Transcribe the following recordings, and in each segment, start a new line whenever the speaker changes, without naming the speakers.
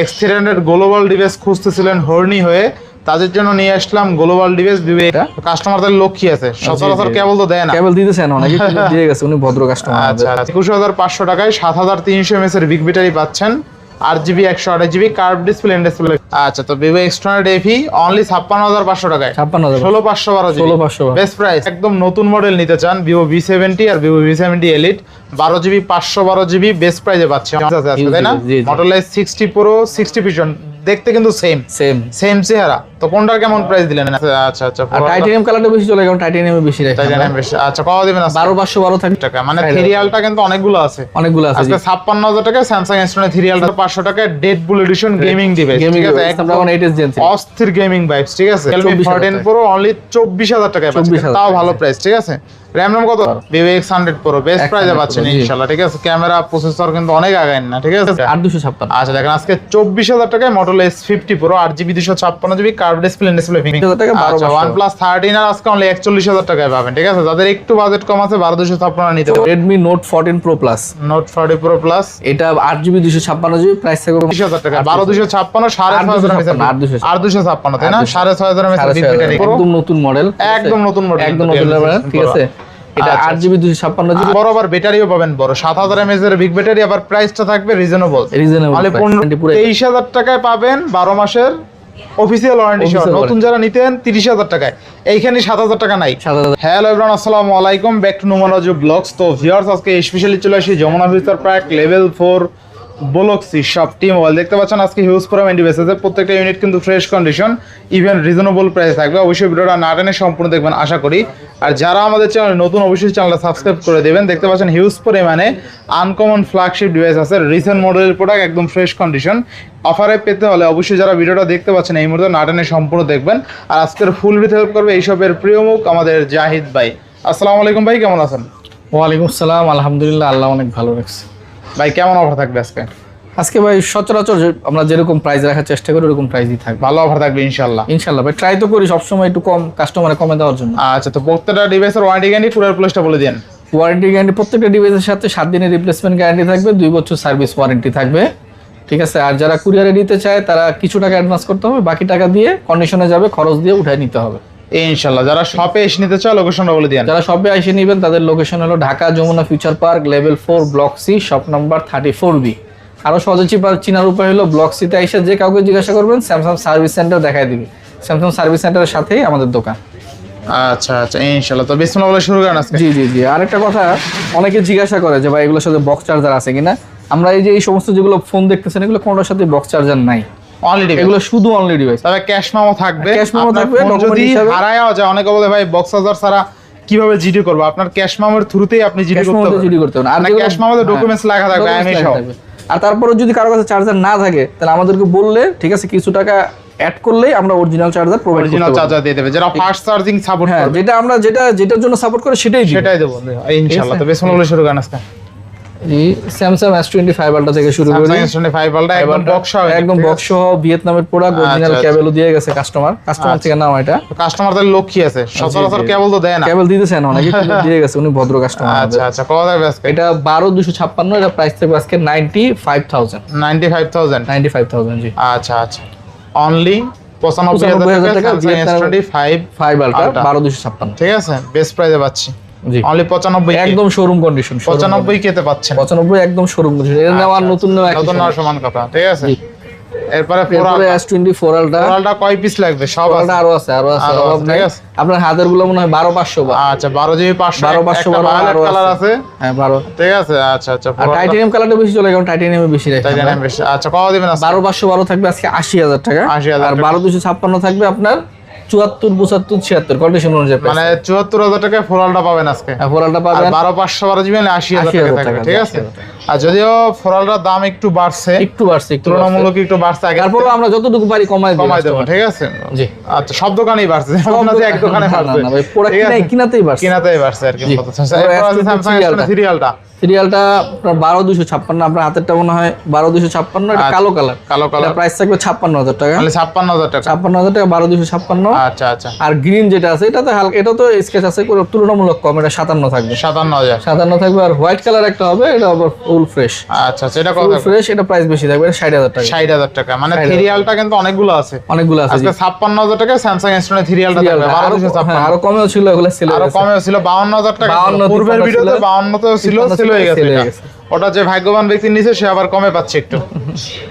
X300 global device খুঁজতেছিলেন হর্নি হয়ে, তাদের জন্য নিয়ে আসলাম গ্লোবাল ডিভাইস। কাস্টমারদের লক্ষ্মী আছে, সচরাচর কেবল তো দেয় না,
কেবল দিতেছেন অনেকে দিয়ে গেছে, উনি ভদ্র কাস্টমার।
আচ্ছা 21,500 টাকায় 7,300 mAh এর বিগ ব্যাটারি পাচ্ছেন, 8GB 128GB curve display display. আচ্ছা, তো Vivo X300 FE অনলি 56,500 টাকায়,
16,512
বেস্ট প্রাইস। একদম নতুন মডেল নিতে চান Vivo V70 আর Vivo V70 Elite 12GB 512GB best প্রাইসে পাচ্ছেন, তাই না? Motorola 60 Pro 60 পিছন দেখতে কিন্তু সেম চেহারা, তো কোনটার কেমন প্রাইস দিলেন? আচ্ছা
আর টাইটানিয়াম কালারটা বেশি চলে, কারণ টাইটানিয়ামে বেশি রাখে।
টাইটানিয়াম বেশি। আচ্ছা, কত দিবেন?
12,512
টাকা, মানে সিরিয়ালটা কিন্তু অনেকগুলো আছে। আজকে 56,000 টাকা Samsung S20 সিরিয়ালটা, 500 টাকা ডেড বুল এডিশন গেমিং ডিভাইস, ঠিক আছে? একদম অস্থির গেমিং ভাইবস, ঠিক আছে? Realme 14 Pro অনলি 24,000 টাকায় পাচ্ছেন, তাও ভালো প্রাইস, ঠিক আছে? RAM RAM কত? Vivo X100 Pro বেস্ট প্রাইসে পাচ্ছেন ইনশাআল্লাহ, ঠিক আছে? ক্যামেরা প্রসেসর কিন্তু অনেক আগায় না, ঠিক আছে?
8,256।
আচ্ছা, দেখেন আজকে 24,000 টাকায় Motorola S50 Pro 8GB 256GB curve display
টাকা।
OnePlus 13 আর আজকে অনলি 41,000 টাকায় পাবেন, ঠিক আছে? যাদের একটু বাজেট কম আছে 12,256 নিতে পারেন।
Redmi Note 14 Pro Plus,
Note 40 Pro Plus
এটা 8GB 256GB প্রাইস থাকবে
20,000 টাকা, 12,256 6,500 আর 256, তাই না? 6,500
একদম নতুন মডেল,
একদম নতুন মডেল,
ঠিক আছে? এটা 8GB 256GB,
বরাবর ব্যাটারিও পাবেন বড় 7,000 mAh এর বিগ ব্যাটারি, আবার প্রাইসটা থাকবে রিজনেবল। 23,000 টাকায় পাবেন 12 মাসের অফিসিয়াল ওয়ারেন্টি সহ। নতুন যারা নিতেন 30,000 টাকায়, এইখানে 7,000 টাকা নাই। হ্যালো এভরিওয়ান, আসসালামু আলাইকুম, ব্যাক টু নোমানজ ব্লগস। তো ভিউয়ার্স, আজকে স্পেশালি চলে আসি যমুনা ফিউচার পার্ক লেভেল 4 বলক্সি শপ টি মোবাইল। দেখতে পাচ্ছেন আজকে হিউজ পরিমাণ ডিভাইস আছে, প্রত্যেকটা ইউনিট কিন্তু fresh condition, even reasonable price থাকবে। অবশ্যই ভিডিওটা না টেনে সম্পূর্ণ দেখবেন আশা করি। আর যারা আমাদের চ্যানেল নতুন, অবশ্যই চ্যানেলটা সাবস্ক্রাইব করে দেবেন। দেখতে পাচ্ছেন হিউজ পরিমাণে আনকমন ফ্ল্যাগশিপ ডিভাইস আছে, রিসেন্ট মডেলের প্রোডাক্ট, একদম ফ্রেশ কন্ডিশন। অফারে পেতে হলে অবশ্যই যারা ভিডিওটা দেখতে পাচ্ছেন এই মুহূর্তে না টেনে সম্পূর্ণ দেখবেন। আর আজকের ফুল ভিডিও হেল্প করবে এইসবের প্রিয় মুখ আমাদের জাহিদ ভাই। আসসালামু আলাইকুম ভাই, কেমন আছেন?
ওয়ালাইকুম আসসালাম, আলহামদুলিল্লাহ, আল্লাহ অনেক ভালো রাখছে।
ভাই কেমন অফার থাকবে
আজকে ভাই? সচরাচর আমরা যেরকম প্রাইস রাখার চেষ্টা করি ওরকম প্রাইসই থাকবে।
ভালো অফার থাকবে ইনশাআল্লাহ।
ভাই ট্রাই তো করি সবসময় একটু কম কাস্টমারে কমে দেওয়ার জন্য।
আচ্ছা, তো প্রত্যেকটা ডিভাইসের ওয়ারেন্টি গ্যারান্টি পুরো প্লেসটা বলে দেন।
ওয়ারেন্টি গ্যারান্টি প্রত্যেকটা ডিভাইসের সাথে 7 দিনের রিপ্লেসমেন্ট গ্যারান্টি থাকবে, 2 বছর সার্ভিস ওয়ারেন্টি থাকবে, ঠিক আছে? আর যারা কুরিয়ারে নিতে চায় তারা কিছু টাকা অ্যাডভান্স করতে হবে, বাকি টাকা দিয়ে কন্ডিশনে যাবে, খরচ দিয়ে উঠায় নিতে হবে
ইনশাআল্লাহ। যারা শপে এসে নিতে চায় লোকেশনটা বলে দেন।
যারা শপে এসে নেবেন তাদের লোকেশন হলো Dhaka Jamuna future park level 4 block C shop number 34B। আরো সহজে চিনার উপায় হলো ব্লক সিতে এসে যে কাউকে জিজ্ঞাসা করবেন স্যামসাং সার্ভিস সেন্টার দেখায় দিবে, স্যামসাং সার্ভিস সেন্টারের সাথেই আমাদের দোকান।
আচ্ছা ইনশাআল্লাহ। তো বিসমিল্লাহ বলে শুরু করেন আজকে।
জি। আরেকটা কথা, অনেকে জিজ্ঞাসা করে যে ভাই এগুলোর সাথে বক্স চার্জার আছে কিনা। আমরা এই যে এই সমস্ত যেগুলো ফোন দেখতেছেন এগুলো কোনোটার সাথে বক্স চার্জার নাই, এগুলো শুধু অনলি ডিভাইস।
তবে ক্যাশ মেমো থাকবে,
যদি
হারায়ও যায় অনেকে বলে ভাই বক্স চার্জার ছাড়া কিভাবে জিডি করব, আপনার ক্যাশ মেমোর থ্রুতেই আপনি জিডি করতে পারবেন। আর ক্যাশ মেমোতে ডকুমেন্টস লেখা থাকবে আইএমআই সহ।
আর তারপরে যদি কারো কাছে চার্জার না থাকে তাহলে আমাদেরকে বললে ঠিক আছে, কিছু টাকা অ্যাড করলেই আমরা অরিজিনাল চার্জার প্রোভাইড করব,
অরিজিনাল চার্জার দিয়ে দেবে, যেটা ফাস্ট চার্জিং সাপোর্ট করবে।
যেটা আমরা যেটার জন্য সাপোর্ট করে সেটাই
দেব ইনশাআল্লাহ। তো বিসমিল্লাহ বলে শুরু করেন আজকে।
স্যামসাং S25 আলট্রা থেকে শুরু করি।
স্যামসাং S25 আলট্রা
একদম বক্স সহ ভিয়েতনামের প্রোডাক্ট, অরিজিনাল কেবলও দিয়ে গেছে কাস্টমার থেকে নাও। এটা
কাস্টমারদের লক্ষ্মী আছে, সচরাচর কেবল তো দেয় না,
কেবল দিতেছেন অনেকে দিয়ে গেছে, উনি ভদ্র কাস্টমার।
আচ্ছা কত থাকবে আজকে?
এটা 12,256, এটা প্রাইস থাকবে আজকে 95,000 জি।
আচ্ছা অনলি 95,000 টাকা S25
আলট্রা 12,256,
ঠিক আছে? বেস্ট প্রাইসে পাচ্ছি
জি,
অনলি 95,
একদম শোরুম কন্ডিশন।
95 কেতে পাচ্ছেন,
95 একদম শোরুম কন্ডিশন। এর নেওয়ার নতুন
নেওয়ার সমান কথা, ঠিক আছে? এরপরে
S24 আলট্রা
কয় পিস লাগবে? সব
আরো আছে ঠিক আছে। আপনার হাতের গুলো মনে হয় 12,500।
আচ্ছা 12GB 500 কালার আছে,
হ্যাঁ 12,
ঠিক আছে। আচ্ছা
টাইটানিয়াম কালারটা বেশি চলে, কারণ টাইটানিয়ামে বেশি রাখে,
টাইটানিয়াম বেশি। আচ্ছা কত দিবেন?
12,512 থাকবে আজকে 80,000 টাকা, আর 12,256 থাকবে আপনার 74, 75, 76 কন্ডিশন অনুযায়ী,
মানে 74,000 টাকা ফোরালটা পাবেন আজকে।
ফোরালটা পাবেন
12,512 জিবি 80,000 টাকা থাকবে, ঠিক আছে? আর যদিও ফোরালটার দাম একটু বাড়ছে তুলনামূলক একটু বাড়ছে,
তারপর আমরা যতটুকু পারি কমাই দেব,
ঠিক আছে?
জি।
আচ্ছা সব দোকানেই বাড়ছে, এক দোকানে বাড়ছে,
কিনাতেই বাড়ছে
আর কি। স্যামসাং সিরিয়ালটা
সিরিয়ালটা আপনার 12256, আপনার হাতেরটা মনে হয় 12256, এটা কালো কালার।
কালো কালার
প্রাইস থাকবে 56000 টাকা।
মানে 56000 টাকা।
56000 টাকা 12256।
আচ্ছা আচ্ছা।
আর গ্রিন যেটা আছে এটা তো হালকা, এটা তো স্কেচ আছে করে তুলনামূলক কম, এটা 57 থাকবে।
57000
57 থাকবে। আর হোয়াইট কালার একটা হবে, এটা আবার ফুল ফ্রেশ।
আচ্ছা আচ্ছা, এটা কত?
ফুল ফ্রেশ, এটা প্রাইস বেশি থাকবে, এটা 60000 টাকা।
60000 টাকা। মানে সিরিয়ালটা কিন্তু অনেকগুলো আছে,
অনেকগুলো আছে।
আজকে 56000 টাকা স্যামসাং এস20 সিরিয়ালটা থাকবে। 12256
আরো কমেও ছিল, এগুলো সেল
আরো কমেও ছিল 52000 টাকা।
52
পূর্বের ভিডিওতে 52 তেও ছিল, সেল হয়ে গেছে।
সেল হয়ে গেছে।
ওটা যে ভাগ্যবান ব্যক্তি নিচে সে আবার কমে পাচ্ছে একটু।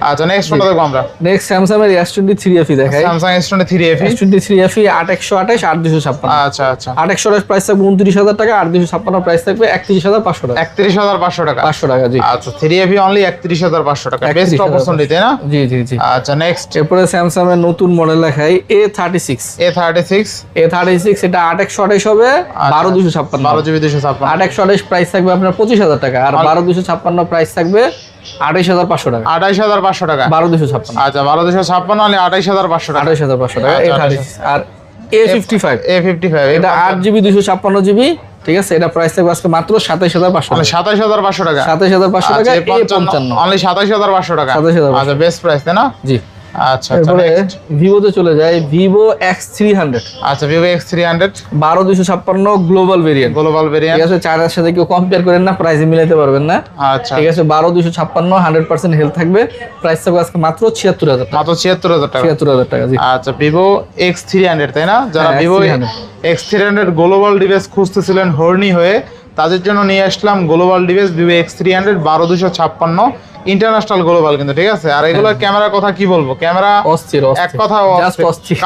আচ্ছা, নেক্সট কোনটা দেখব আমরা?
নেক্সট স্যামসাং এর S23 FE দেখাই।
Samsung S23 FE।
S23 FE 8128 8256।
আচ্ছা আচ্ছা।
8128 প্রাইস থাকবে 29000 টাকা, 8256 প্রাইস থাকবে 31500 টাকা।
31500 টাকা।
500 টাকা, জি।
আচ্ছা, 3FE অনলি 31500 টাকা। বেস্ট অপরচুনিটি, তাই না?
জি জি জি।
আচ্ছা, নেক্সট
এরপরে স্যামসাং এর নতুন মডেল দেখাই A36।
A36
এটা 8128 হবে 12256।
12GB 256।
8128 প্রাইস থাকবে আপনার 25000 টাকা, আর 12256 প্রাইস থাকবে 28500 টাকা।
28500 টাকা।
12256।
আচ্ছা, 12256 অনলি 28500 টাকা।
28500 টাকা A36। আর A55 এটা 8GB 256GB, ঠিক আছে, এটা প্রাইস থাকবে আজকে মাত্র 27500
মানে 27500 টাকা।
27500 টাকা। A55
অনলি 27500 টাকা।
27500।
আচ্ছা, বেস্ট প্রাইস, তাই না?
জি।
আচ্ছা আচ্ছা,
এরপরে
নেক্সট
ভিভোতে চলে যায়, Vivo X300।
আচ্ছা, Vivo X300
12256 global variant.
Global variant,
ঠিক আছে, চায়নার সাথে কেউ কম্পেয়ার করেন না, প্রাইসে মিলাতে পারবেন না।
আচ্ছা,
ঠিক আছে, 12256 100% হেলথ থাকবে, প্রাইস থাকবে আজকে মাত্র 76000 টাকা।
মাত্র 76000 টাকা।
76000 টাকা, জি।
আচ্ছা, Vivo X300, তাই না? যারা
হ্যাঁ,
Vivo
X300
X300 global device খুঁজতেছিলেন হর্নি হয়ে, তাদের জন্য নিয়ে আসলাম global device Vivo X300 12256 international global কিন্তু, ঠিক আছে। আর এগুলোর ক্যামেরার কথা কি বলবো, ক্যামেরা
অস্থির
এক কথা
জাস্ট অস্থির।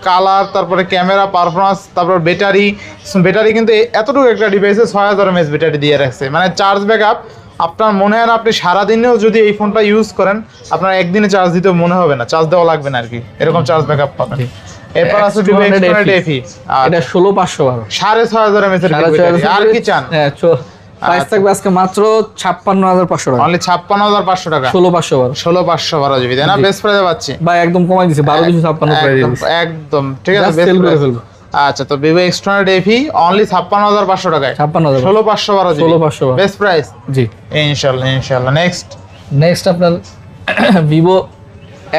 কালার, তারপরে ক্যামেরা পারফরমেন্স, তারপর ব্যাটারি কিন্তু এতটুকু একটা ডিভাইসে 6000 mAh ব্যাটারি দিয়ে রাখছে। মানে চার্জ ব্যাকআপ আপনার মনে হয় না, আপনি সারাদিনেও যদি এই ফোনটা ইউজ করেন আপনার একদিনে চার্জ দিতে মনে হবে না, চার্জ দেওয়া লাগবে না আর কি, এরকম চার্জ ব্যাকআপ পাবেন। এরপর আছে Vivo X200 FE,
এটা 16512
6500 mAh এর ব্যাটারি। আর কি চান?
হ্যাঁ, প্রাইস থাকবে আজকে মাত্র 56500 টাকা।
অনলি 56500 টাকা।
16512
16512 জিবি, তাই না? বেস্ট প্রাইসে পাচ্ছি
ভাই, একদম কমাই দিছে, 12256 প্রাইস দিছে
একদম, ঠিক আছে,
Just
বেস্ট
sell করে
প্রাইস।
ফেলবো।
আচ্ছা, তো Vivo X200 FE অনলি 56500 টাকায়।
56500
16512 জিবি,
16512
বেস্ট প্রাইস।
জি।
ইনশাআল্লাহ।
নেক্সট আপনার Vivo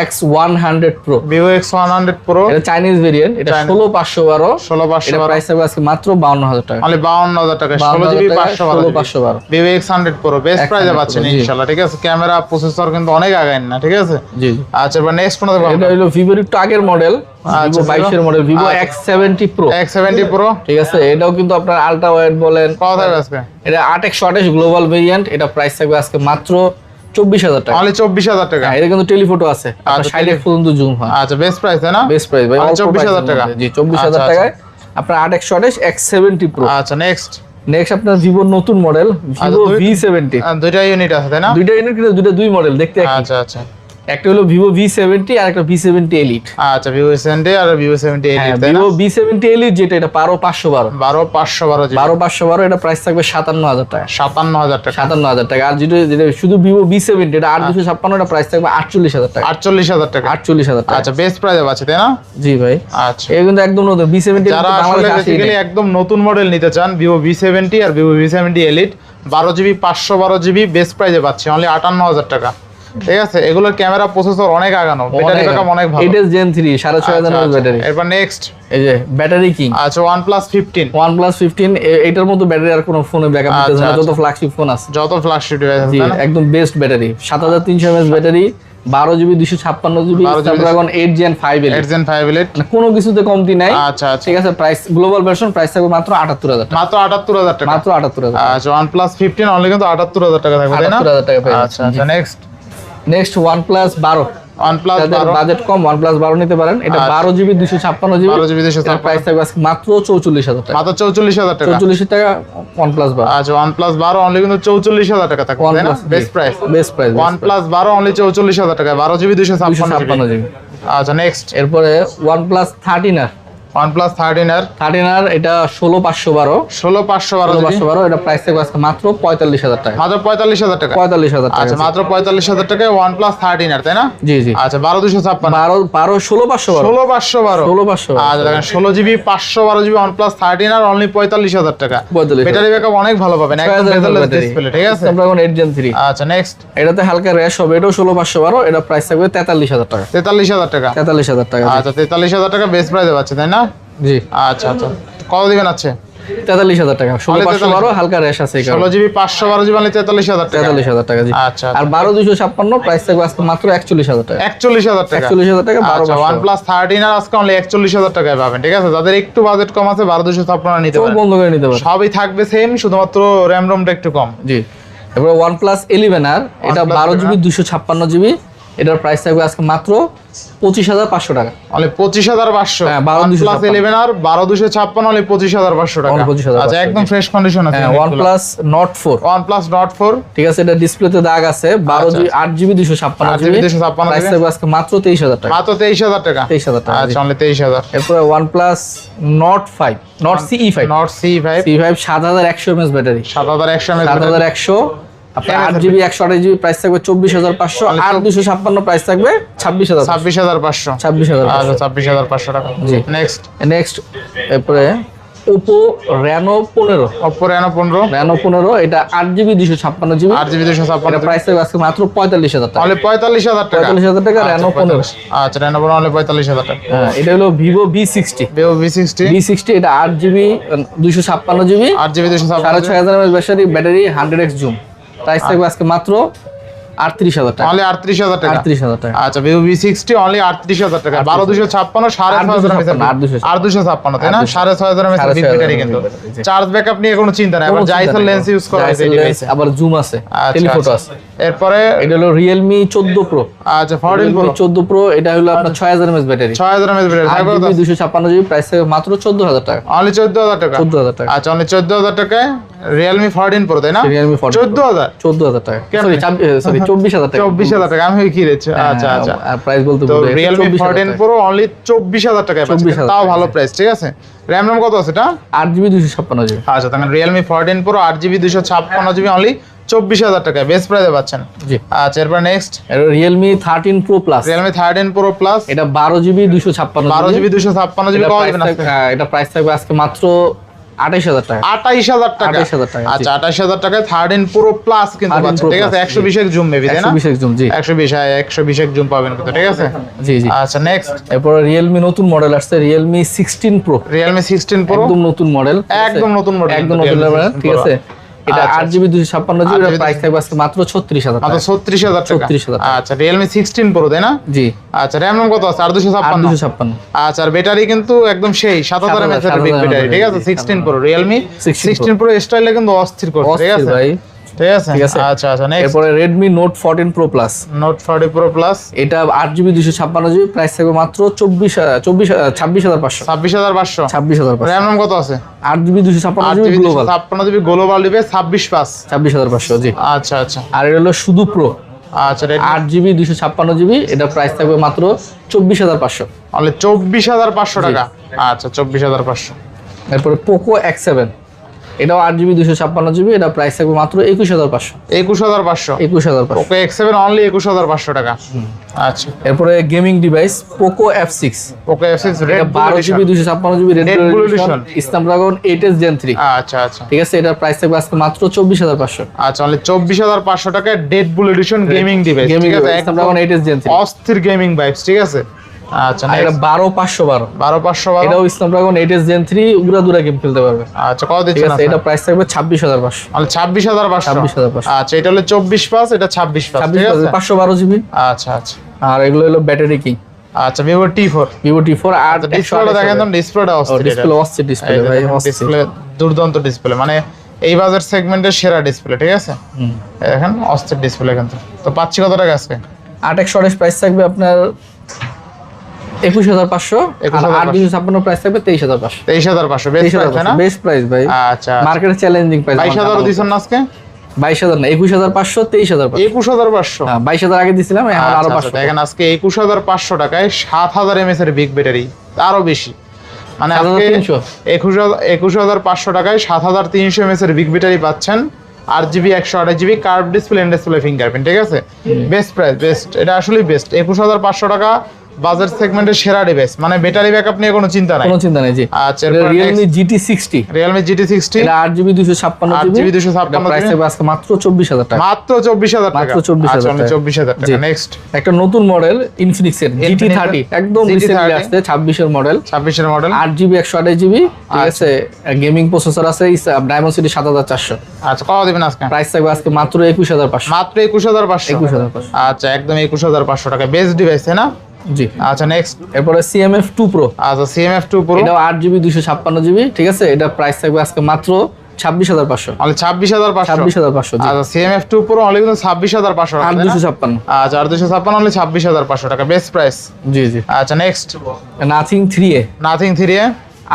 X100 Pro।
Vivo X100 Pro
এটা চাইনিজ ভেরিয়েন্ট, এটা 16512 এটা প্রাইস থাকবে আজকে মাত্র 52000 টাকা।
অনলি 52000 টাকা। 16GB 512
Vivo
X100 Pro best প্রাইসে পাচ্ছেন ইনশাআল্লাহ, ঠিক আছে। ক্যামেরা প্রসেসর কিন্তু অনেক আগায় না, ঠিক আছে।
জি।
আচ্ছা, এবার নেক্সট কোন দেখব?
এটা হলো Vivo এর একটু আগের মডেল,
আচ্ছা,
Vivo 22 এর model, Vivo X70 Pro।
X70 Pro,
ঠিক আছে, এটাও কিন্তু আপনার আলট্রা ওয়াইড বলেন,
কত থাকবে আজকে?
এটা 8128 গ্লোবাল ভেরিয়েন্ট, এটা প্রাইস থাকবে আজকে মাত্র 24000 টাকা।
অনলি 24000 টাকা।
হ্যাঁ, এটা কিন্তু টেলিফটো আছে, আপনার 60 পর্যন্ত জুম হয়।
আচ্ছা, বেস্ট প্রাইস, তাই না?
বেস্ট প্রাইস ভাই,
24000 টাকা।
জি, 24000 টাকায় আপনার 8128 X70 Pro।
আচ্ছা, নেক্সট
আপনার Vivo নতুন মডেল Vivo V70।
দুইটা ইউনিট আছে, তাই না?
দুইটা ইউনিট কিন্তু দুই মডেল দেখতে একই।
আচ্ছা আচ্ছা।
একটা হলো Vivo V70 আর একটা V70 Elite।
আচ্ছা, Vivo V70 আর Vivo V70 Elite, তাই না?
Vivo V70 Elite যেটা, এটা 12512
12512
12512, এটা প্রাইস থাকবে 57000 টাকা।
57000 টাকা।
57000 টাকা। আর যেটা শুধু Vivo V70 এটা 8256, এটা প্রাইস থাকবে 48000 টাকা।
48000 টাকা।
48000 টাকা।
আচ্ছা, বেস্ট প্রাইসে পাচ্ছে, তাই না?
জি ভাই।
আচ্ছা,
এই কিন্তু একদম নতুন V70।
যারা আসলে বেসিক্যালি একদম নতুন মডেল নিতে চান, Vivo V70 আর Vivo V70 Elite 12GB 512GB best প্রাইসে পাচ্ছে অনলি 58000 টাকা, ঠিক আছে। এগুলোর ক্যামেরা প্রসেসর অনেক আগানো, ব্যাটারি ব্যাকআপ অনেক ভালো।
8s Gen 3 6500 mAh battery.
এরপর নেক্সট
এই যে ব্যাটারি কিং।
আচ্ছা, OnePlus 15।
OnePlus 15 এটার মতো ব্যাটারি আর কোনো ফোনে ব্যাকআপ দিতে পারে না, যত ফ্ল্যাগশিপ ফোন আছে,
যত ফ্ল্যাগশিপ ডিভাইস আছে,
জি, একদম best battery. 7300 mAh battery, 12GB 256GB, Snapdragon 8 Gen 5 Elite।
8 Gen 5 Elite,
মানে কোনো কিছুতে কমতি নাই।
আচ্ছা আচ্ছা,
ঠিক আছে। প্রাইস গ্লোবাল ভার্সন প্রাইস থাকবে মাত্র 78000 টাকা।
মাত্র 78000 টাকা।
মাত্র 78000 টাকা।
আচ্ছা, OnePlus 15 অনলি কিন্তু 78000 টাকা থাকবে, তাই না?
78000 টাকা পেয়ে
আচ্ছা আচ্ছা,
নেক্সট OnePlus 12।
OnePlus 12
বাজেট কম, OnePlus 12 নিতে পারেন। এটা 12GB 256GB,
12GB 256,
প্রাইস থাকবে আজকে মাত্র 44000 টাকা।
মাত্র 44000 টাকা।
44000 টাকা OnePlus 12।
আচ্ছা, OnePlus 12 অনলি কিন্তু 44000 টাকা থাকবে, তাই না? Best price.
Best price.
OnePlus 12 only 44000 টাকা, 12GB 256GB।
256GB।
আচ্ছা, নেক্সট
এরপরে OnePlus 13R।
OnePlus 13R
এটা 16512
16512
এটা প্রাইস থাকবে আজকে মাত্র 45000 টাকা।
মাত্র 45000 টাকা।
45000 টাকা।
আচ্ছা মাত্র 45000 টাকায় OnePlus 13R তাই না?
জি জি।
আচ্ছা 12256
16512
আচ্ছা দেখেন 16GB 512GB OnePlus 13R only 45000 টাকা। ব্যাটারি ব্যাকআপ অনেক ভালো পাবেন, একদম বেজলেস ডিসপ্লে, ঠিক আছে?
Snapdragon 8 Gen 3।
আচ্ছা নেক্সট,
এটাতে হালকা র‍্যাশ হবে, এটাও 16512, এটা প্রাইস থাকবে 43000 টাকা।
43000 টাকা।
43000 টাকা।
আচ্ছা 43000 টাকা বেস্ট প্রাইসে পাচ্ছে তাই না?
জি।
আচ্ছা আচ্ছা কত দিবেন? আছে
43000 টাকা। 16512 হালকা র‍্যাশ আছে এই কারণে।
16GB 512GB মানে 43000 টাকা।
43000 টাকা জি।
আচ্ছা
আর 12256 প্রাইস থাকবে আজকে মাত্র 41000 টাকা।
41000 টাকা।
41000 টাকা।
আচ্ছা OnePlus 13R আজকে অনলি 41000 টাকায় পাবেন, ঠিক আছে? যাদের একটু বাজেট কম আছে 12256 নিতে পারেন,
বন্ধ করে নিতে পারেন।
সবই থাকবে সেম, শুধুমাত্র র‍্যাম রমটা একটু কম।
জি। এবার OnePlus 11R এটা 12GB 256GB, এটার প্রাইস থাকবে আজকে মাত্র 25500 টাকা।
অনলি 25500।
হ্যাঁ,
OnePlus 11R 12256 অনলি 25500 টাকা। আচ্ছা একদম ফ্রেশ কন্ডিশন আছে।
হ্যাঁ, OnePlus Nord 4
ঠিক
আছে, এটা ডিসপ্লেতে দাগ আছে। 8GB 256GB প্রাইস থাকবে আজকে মাত্র 23000 টাকা।
মাত্র 23000 টাকা।
23000 টাকা।
আচ্ছা অনলি 23000।
এরপরে OnePlus Nord CE5 7100 mAh battery.
7100 mAh
7100 আপনার 8GB 128GB প্রাইস থাকবে 24500, আর 256 প্রাইস থাকবে 26500।
26500। আচ্ছা 26500 টাকা।
জি।
নেক্সট
এরপরে Oppo Reno 15 এটা 8GB 256GB।
8GB 256
এটা প্রাইস থাকবে আজকে মাত্র 45000 টাকা।
অনলি 45000 টাকা।
45000 টাকা Reno 15।
আচ্ছা Reno 15 অনলি 45000 টাকা।
হ্যাঁ, এটা হলো Vivo V60 এটা 8GB 256GB
8GB 256
6500 mAh battery 100x zoom. Price থাকবে আজকে মাত্র 38000 টাকা।
অনলি 38000 টাকা।
38000 টাকা।
আচ্ছা Vivo V60 অনলি 38000 টাকা। 12256 6500 আর 256 তাই না? 6500 mAh বিগ ব্যাটারি কিন্তু। চার্জ ব্যাকআপ নিয়ে কোনো চিন্তা নাই, আবার জাইসেল লেন্স ইউজ করা হয়েছে এই ডিভাইসে,
আবার জুম আছে, টেলিফটো আছে।
এরপরে
এটা হলো Realme 14 Pro।
আচ্ছা 14
Pro এটা হলো আপনার 6000 mAh battery.
6000 mAh battery.
256GB price থাকবে মাত্র 14000 টাকা।
অনলি 14000 টাকা।
14000 টাকা।
আচ্ছা অনলি 14000 টাকায় Realme 14 Pro তাই না?
Realme 14 14000 টাকা। সরি 24000 টাকা।
24000 টাকা। আমি কি রেখেছি? আচ্ছা আচ্ছা
আর প্রাইস বলতে
তো
বলতে
Realme 14 Pro অনলি 24000 টাকায় পাচ্ছেন, তাও ভালো প্রাইস, ঠিক আছে? RAM ROM কত আছে এটা?
8GB 256GB।
আচ্ছা তাহলে Realme 14 Pro 8GB 256GB only 24000 টাকায় বেস্ট প্রাইসে পাচ্ছেন।
জি।
আচ্ছা এরপর next
Realme 13 Pro Plus।
Realme 13 Pro Plus
এটা 12GB 256GB।
12GB 256GB কত দিবেন আজকে?
এটা প্রাইস থাকবে আজকে মাত্র 28000 টাকা।
28000 টাকা।
28000 টাকা।
আচ্ছা 28000 টাকায় 13 Pro Plus কিন্তু পাচ্ছেন, ঠিক আছে? 120x জুম মেবি তাই না?
120x জুম, জি।
120x জুম পাবেন কিন্তু, ঠিক আছে?
জি জি।
আচ্ছা নেক্সট
এরপর Realme নতুন মডেল আসছে, Realme 16 Pro।
Realme 16 Pro
একদম নতুন মডেল,
একদম নতুন মডেল,
ঠিক আছে? এটা 8GB 256GB এর প্রাইস থাকবে আজকে মাত্র 36000 টাকা।
মাত্র 36000 টাকা।
36000 টাকা।
আচ্ছা Realme 16 Pro তাই না?
জি।
আচ্ছা RAM ROM কত আছে? 256। আচ্ছা আর ব্যাটারি কিন্তু একদম সেই 7000 mAh এর বিগ ব্যাটারি, ঠিক আছে? 16 Pro Realme 16 Pro স্টাইলে কিন্তু অস্থির করছে, ঠিক আছে
ভাই?
ঠিক আছে। আচ্ছা আচ্ছা নেক্সট
এরপরে Redmi Note 14 Pro Plus।
Note 14 Pro Plus
এটা 8GB 256GB প্রাইস থাকবে মাত্র 26500।
26500।
26500।
RAM ROM কত আছে?
8GB 256GB global.
256GB global দিবে 26500।
26500 জি।
আচ্ছা আচ্ছা।
আর এটা হলো শুধু প্রো।
আচ্ছা
8GB 256GB এটা প্রাইস থাকবে মাত্র 24500।
অনলি 24500 টাকা। আচ্ছা 24500।
এরপরে Poco X7 এটাও 8GB 256GB এটা প্রাইস থাকবে মাত্র 21500।
21500।
21500।
Poco X7 অনলি 21500 টাকা। আচ্ছা
এরপরে gaming device Poco F6।
Poco F6 red
12GB 256GB red bull edition Snapdragon 8s Gen 3।
আচ্ছা আচ্ছা
ঠিক আছে, এটার প্রাইস থাকবে আজকে মাত্র 24500।
আচ্ছা অনলি 24500 টাকায় ডেড বুল এডিশন গেমিং ডিভাইস, ঠিক আছে?
Snapdragon 8s Gen 3
অস্থির গেমিং ভাইবস, ঠিক আছে? আচ্ছা
এটা 12512
12512
এটাও Snapdragon 8s Gen 3 উড়াদুরা গেম খেলতে পারবে।
আচ্ছা কত দিচ্ছেন?
এটা প্রাইস থাকবে 26500।
মানে 26500। আচ্ছা এটা হলো 24500, এটা 26500, ঠিক আছে?
512GB।
আচ্ছা আচ্ছা।
আর এগুলো হলো ব্যাটারি কিং।
আচ্ছা Vivo T4
আর
ডিসপ্লেটা দেখেন তো, ডিসপ্লেটা অস্থির,
ডিসপ্লে অস্থির ডিসপ্লে ভাই,
ডিসপ্লে দুর্দান্ত ডিসপ্লে, মানে এই বাজার সেগমেন্টের সেরা ডিসপ্লে, ঠিক আছে? দেখেন অস্থির ডিসপ্লে কিন্তু। তো পাচ্ছি কত টাকা আজকে?
8x প্রাইস থাকবে আপনার 21500। আর 856 প্রাইস থাকবে 23500।
23500 বেস্ট প্রাইস না?
বেস্ট প্রাইস ভাই।
আচ্ছা
মার্কেটে চ্যালেঞ্জিং প্রাইস।
22000 দিছেন না আজকে?
22000 না 21500 23500।
21500।
হ্যাঁ 22000 আগে দিছিলাম, এখন আরো 500।
দেখেন আজকে 21500 টাকায় 7000 mAh এর বিগ ব্যাটারি, আরো বেশি মানে আজকে 21,500 টাকায় 7,300 mAh এর বিগ ব্যাটারি পাচ্ছেন, 8GB 128GB curve display and display fingerprint, ঠিক আছে? বেস্ট প্রাইস, বেস্ট, এটা আসলেই বেস্ট। 21,500 টাকা বাজার সেগমেন্টের সেরা ডিভাইস, মানে ব্যাটারি ব্যাকআপ নিয়ে কোনো চিন্তা নাই,
কোনো চিন্তা নেই জি।
আচ্ছা,
Realme GT60,
Realme GT60
এটা 8GB 256GB, প্রাইস থাকবে আজকে মাত্র 24,000 টাকা,
মাত্র 24,000 টাকা,
মাত্র 24,000
আচ্ছা, 24,000 টাকা। নেক্সট
একটা নতুন মডেল Infinix এর GT30, একদম রিসেন্টলি আসছে, 26 এর মডেল,
26 এর মডেল,
8GB 128GB, ঠিক আছে? গেমিং প্রসেসর আছে, Dimensity 7400।
আচ্ছা, কত দিবেন আজকে?
প্রাইস থাকবে আজকে মাত্র 21,500,
মাত্র 21,500,
21,500।
আচ্ছা, একদম 21,500 টাকা, বেস্ট ডিভাইস, তাই না?
জি।
আচ্ছা, নেক্সট
এরপরে CMF2 Pro,
আচ্ছা, CMF2 Pro,
এটাও 8GB 256GB, ঠিক আছে? এটা প্রাইস থাকবে আজকে মাত্র 26,500,
অনলি 26,500,
26,500 জি।
আচ্ছা, CMF2 Pro অনলি কিন্তু 26,500 টাকা,
8,256,
আচ্ছা, 8,256 অনলি 26,500 টাকা, বেস্ট প্রাইস।
জি জি।
আচ্ছা, next
Nothing 3A,
nothing 3A,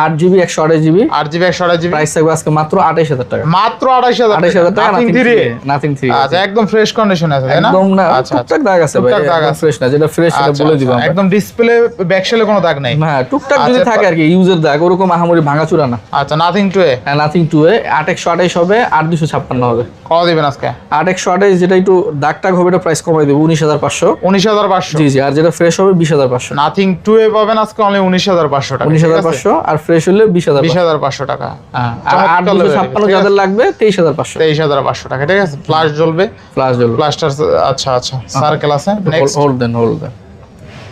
8GB 128GB,
8GB 128GB,
price থাকবে আজকে মাত্র 28,000 টাকা,
মাত্র 28,000 টাকা,
Nothing 3A, Nothing 3A,
আচ্ছা, একদম ফ্রেশ কন্ডিশনে আছে, তাই না?
একদম না,
আচ্ছা,
টুকটাক দাগ আছে ভাই,
টুকটাক দাগ আছে।
ফ্রেশ না, যেটা ফ্রেশ সেটা
আচ্ছা,
বলে দিব
আচ্ছা,
আমরা।
একদম ডিসপ্লে ব্যাকশেলে কোনো দাগ নাই,
হ্যাঁ, টুকটাক যদি
আচ্ছা,
থাকে আর কি, ইউজার দাগ, ওরকম আহামরি ভাঙাচুরা না।
আচ্ছা, নাথিং 2A,
হ্যাঁ, Nothing 2A 8128 হবে, 8256 হবে।
কত দিবেন আজকে?
8128 যেটা একটু দাগ টাগ হবে, এটা প্রাইস কমাই দেব 19,500।
19,500,
জি জি। আর যেটা ফ্রেশ হবে 20,500,
নাথিং 2A পাবেন আজকে অনলি 19,500 টাকা,
19,500, আর ফ্রেশ হলে 20,500।
20,500 টাকা,
হ্যাঁ, আর 8256 যাদের লাগবে 23,500,
23,500 টাকা, ঠিক আছে? ফ্ল্যাশ জ্বলবে,
প্লাস জ্বলবে।
ফ্ল্যাশটার, আচ্ছা আচ্ছা, সার্কেল আছে। নেক্সট
হোল্ড দেন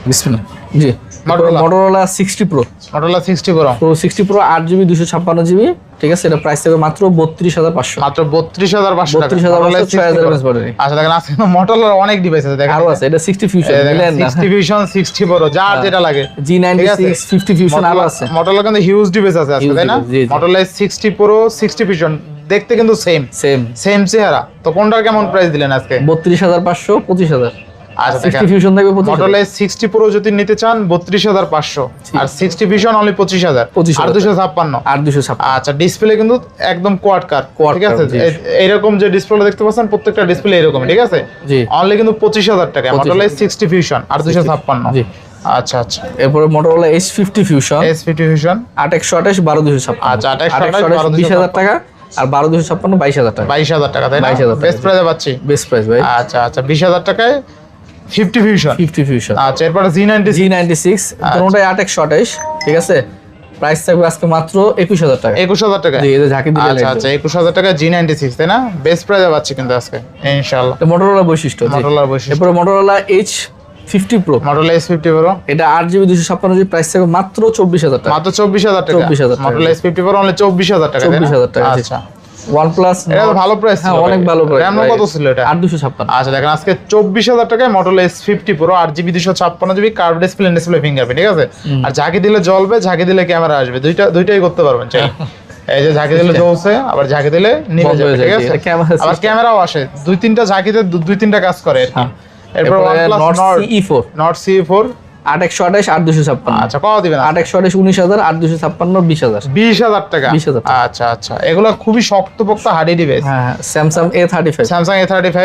বিসমিল্লাহ। জি।
Motorola।
Motorola 60 Pro,
Motorola 60 Pro,
60 Pro 8GB 256GB, ঠিক আছে? এটা প্রাইস থাকবে মাত্র 32,500,
মাত্র 32,500 টাকা,
32,500, 6000 mAh ব্যাটারি।
আচ্ছা, দেখেন আজকে Motorola অনেক ডিভাইস আছে, দেখেন
আরো আছে, এটা 60 Fusion, মিলেন না?
60 Fusion, 60 Pro, যার যেটা লাগে,
G96, 50 Fusion আরো আছে।
Motorola কিন্তু হিউজ ডিভাইস আছে আজকে,
Huge
তাই না?
device, জি, জি।
Motorola 60 Pro, 60 Fusion দেখতে কিন্তু সেম চেহারা, তো কোনটার কেমন প্রাইস দিলেন আজকে?
32,500, 25,000।
আচ্ছা,
60 Fusion থাকবে 25,000।
Motorola 60 Pro যদি নিতে চান 32,500, আর 60 Fusion অনলি 25,000,
25,000
আর 256।
8256,
আচ্ছা, ডিসপ্লে কিন্তু একদম কোয়াড কাট,
Quad
ঠিক আছে?
curve, জি।
এইরকম যে ডিসপ্লে দেখতে পাচ্ছেন প্রত্যেকটা ডিসপ্লে এরকম, ঠিক আছে?
জি।
অনলি কিন্তু 25,000 টাকা, Motorola 60 Fusion আর 256।
জি।
আচ্ছা আচ্ছা,
এরপরে Motorola H50 Fusion,
S50 Fusion,
8128, 12,256।
আচ্ছা,
8128, 20,000 টাকা, আর 12,256, 22,000 টাকা।
22,000 টাকা, তাই না?
22,000 টাকা,
বেস্ট প্রাইসে পাচ্ছি।
বেস্ট প্রাইস ভাই।
আচ্ছা আচ্ছা, 20,000 টাকায় 50 Fusion,
50 Fusion,
আচ্ছা, এরপরে G96,
G96, কোনটাই 8128, ঠিক আছে? প্রাইস থাকবে আজকে মাত্র 21,000 টাকা।
21,000 টাকা,
জি, এটা ঝাঁকি দিলে
আচ্ছা আচ্ছা, 21,000 টাকা G96, তাই না? বেস্ট প্রাইসে পাচ্ছি কিন্তু আজকে ইনশাআল্লাহ।
এটা Motorola বৈশিষ্ট্য, জি।
Motorola বৈশিষ্ট্য।
এরপরে Motorola H50 Pro,
Motorola S50 Pro,
এটা 8GB 256GB, প্রাইস থাকবে মাত্র 24,000 টাকা।
মাত্র 24,000 টাকা,
24,000 টাকা।
Motorola S50 Pro অনলি 24,000 টাকা, তাই না?
24,000 টাকা, জি।
আচ্ছা,
OnePlus
এটা তো ভালো প্রাইস,
হ্যাঁ, অনেক ভালো প্রাইস।
RAM কত ছিল এটা?
8256।
আচ্ছা, দেখেন আজকে 24,000 টাকায় Motorola S50 Pro 8GB 256GB curve display fingerprint, ঠিক আছে? আর ঝাঁকি দিলে জ্বলবে, ঝাঁকি দিলে ক্যামেরা আসবে, দুইটাই করতে পারবেন চাই। এই যে ঝাঁকি দিলে জ্বলছে, আবার ঝাঁকি দিলে নিভে
বন্ধ
যাবে,
হয়ে
ঠিক
যাবে,
আছে?
এটা ক্যামেরা
আবার ক্যামেরাও আসে, 2-3টা ঝাঁকিতে 2-3টা কাজ করে আর কি। এরপর OnePlus
Nord CE4,
Nord CE4,
8128, 8256।
আচ্ছা, কত দিবেন?
8128, 19,000, 8256, 20,000।
20,000 টাকা,
20,000 টাকা।
আচ্ছা আচ্ছা, এগুলো খুবই শক্তপোক্ত হার্ডি ডিভাইস।
হ্যাঁ, Samsung A35,
Samsung A35,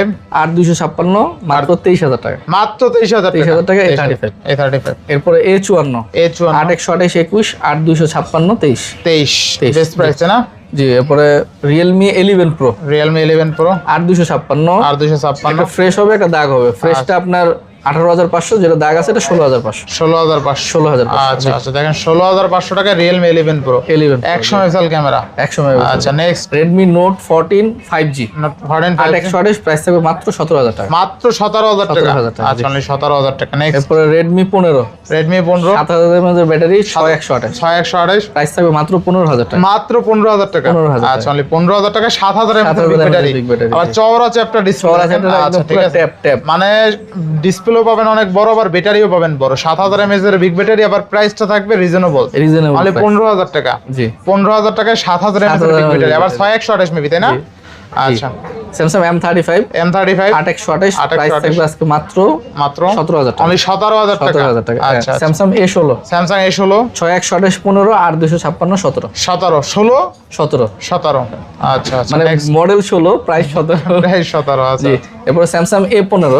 8256, মাত্র 23,000 টাকা।
মাত্র 23,000 টাকা,
23,000 টাকা A35।
A35,
এরপরে A54,
A54,
8128, 21, 8256, 23।
23, বেস্ট প্রাইস, তাই না?
জি। এরপরে Realme 11 Pro,
Realme 11 Pro,
8256,
আর 256,
একটা ফ্রেশ হবে, একটা দাগ হবে। ফ্রেশটা আপনার 18,500, যেটা দাগ আছে এটা 16,500।
16,500,
16,500,
আচ্ছা আচ্ছা, দেখেন 16,500 টাকা Realme 11 Pro,
11
100 megapixel camera.
100 megapixel.
আচ্ছা, next
Redmi Note 14 5G,
105,
8128, price থাকবে মাত্র 17,000 টাকা।
মাত্র 17,000 টাকা,
17,000 টাকা,
আচ্ছা, অনলি 17,000 টাকা। নেক্সট
এরপরে Redmi 15,
Redmi 15,
7,000 mAh battery, 6128,
6128,
price থাকবে মাত্র 15,000 টাকা।
মাত্র 15,000 টাকা,
15,000 টাকা।
আচ্ছা, অনলি 15,000 টাকা, 7,000 mAh
7,000
ব্যাটারি,
big battery,
আবার
জি।
চওড়া চ্যাপ্টার ডিসপ্লে,
চওড়া চ্যাপ্টার, একদম
ঠিক
পুরো
আছে?
ট্যাপ।
মানে ডিসপ্লেও পাবেন অনেক বড়, আবার ব্যাটারিও পাবেন বড়, 7,000 mAh এর বিগ ব্যাটারি, আবার প্রাইসটা থাকবে রিজনেবল, অনলি 15,000 টাকা।
জি।
15,000 টাকায় 7,000 mAh এর বিগ
7,000
ব্যাটারি, আবার 6128 মেবি, তাই না?
জি।
আচ্ছা,
স্যামসাং M35
M35
8 প্রাইস থাকবে আজকে মাত্র 17000 টাকা,
অনলি 17000 টাকা।
17000 টাকা।
আচ্ছা
স্যামসাং A16
A16
628 15 আর 256 17
16
17
আচ্ছা আচ্ছা
মানে মডেল 16 প্রাইস 17
প্রাইস 17 আচ্ছা।
জি। এরপর স্যামসাং A15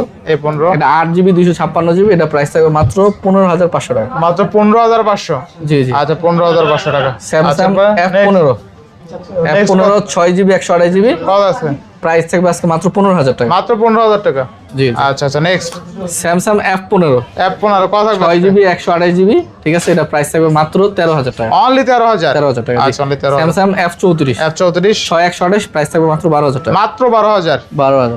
এটা 8GB 256GB, এটা প্রাইস থাকবে মাত্র 15500 টাকা,
মাত্র 15500।
জি জি।
আচ্ছা 15500 টাকা।
স্যামসাং F15 6GB 128GB
কত আছে?
প্রাইস থাকবে আজকে মাত্র 15000 টাকা,
মাত্র 15000 টাকা।
জি।
আচ্ছা আচ্ছা নেক্সট
স্যামসাং F15
F15 কত থাকবে?
6GB 128GB, ঠিক আছে, এটা প্রাইস থাকবে মাত্র 13000 টাকা,
অনলি 13000
টাকা।
আচ্ছা only 13000।
Samsung F34
F34
6128 price থাকবে মাত্র 12000 টাকা,
মাত্র 12000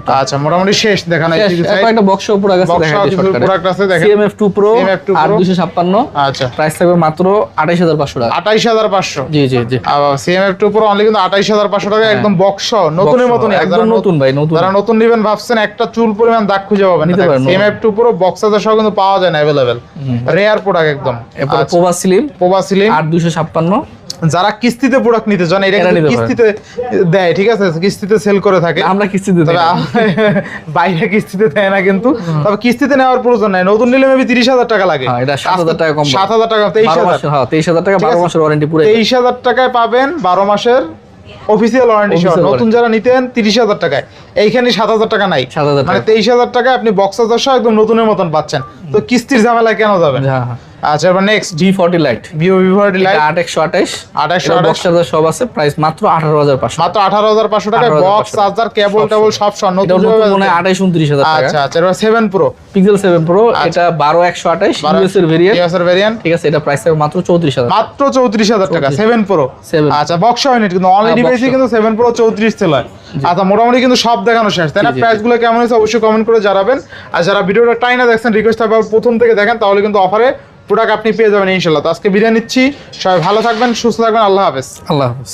টাকা।
আচ্ছা মোটামুটি শেষ দেখানো এই টিভি সাইজ।
একটা বক্স উপর আছে, দেখা যায় শর্টকাটে।
প্রোডাক্ট আছে দেখেন।
CMF2 Pro
CMF2
আর
Pro
256
আচ্ছা
প্রাইস থাকবে মাত্র 28500 টাকা,
28500।
জি জি জি।
আর CMF2 Pro অনলি কিন্তু 28500 টাকা, একদম বক্স নতুনের মতনই।
একদম নতুন ভাই, নতুন।
যারা নতুন নেবেন ভাবছেন একটা চুল পরিমাণ দাগ খুঁজে পাবেন না, CMF2 Pro বক্স আছে সহ কিন্তু পাওয়া যায় না, अवेलेबल রেয়ার প্রোডাক্ট একদম।
এরপর পোভা স্লিম
আর
256
যারা কিস্তিতে প্রোডাক্ট নিতে চান এটা কিন্তু কিস্তিতে দেয়, ঠিক আছে, কিস্তিতে সেল করে থাকে।
আমরা কিস্তিতে দেই,
বাইরে কিস্তিতে দেয় না কিন্তু। তবে কিস্তিতে নেওয়ার প্রয়োজন নাই, নতুন নিলে মেবি 30000 টাকা লাগে।
হ্যাঁ এটা 7000 টাকা কম,
7000 টাকা 23000।
হ্যাঁ 23000 টাকা 12 মাসের ওয়ারেন্টি পুরো।
23000 টাকায় পাবেন 12 মাসের অফিসিয়াল ওয়ারেন্টি সহ। নতুন যারা নিতেন 30000 টাকায়, এইখানে 7000 টাকা নাই,
7000
মানে 23000 টাকায় আপনি বক্সার সহ একদম নতুনের মতন পাচ্ছেন। তো কিস্তির ঝামেলায় কেন যাবেন?
হ্যাঁ হ্যাঁ।
আচ্ছা এবার next
G40 Lite,
Vivo V40 Lite
8128 box charger সব আছে, প্রাইস মাত্র 18500,
মাত্র 18500 টাকায় বক্স চার্জার কেবল টেবল সব সহ নতুন
মনে হয় 28 29000 টাকা।
আচ্ছা আচ্ছা এবার 7 Pro
Pixel 7 Pro এটা 12128 US এর ভেরিয়েন্ট,
US এর ভেরিয়েন্ট,
ঠিক আছে, এটা প্রাইস থাকবে মাত্র 34000,
মাত্র 34000 টাকা 7 Pro। আচ্ছা বক্স হয় না কিন্তু অনলি ডিভাইসে কিন্তু 7 Pro 34 সেল হয়। আচ্ছা মোটামুটি কিন্তু সব দেখানো শেষ, তাই না? প্রাইসগুলো কেমন হয়েছে অবশ্যই কমেন্ট করে জানাবেন। আর যারা ভিডিওটা টাইনা দেখছেন রিকোয়েস্ট থাকবে প্রথম থেকে দেখেন, তাহলে কিন্তু অফারে প্রোডাক্ট আপনি পেয়ে যাবেন ইনশাআল্লাহ। তো আজকে বিদায় নিচ্ছি, সবাই ভালো থাকবেন, সুস্থ থাকবেন, আল্লাহ হাফেজ।
আল্লাহ হাফেজ।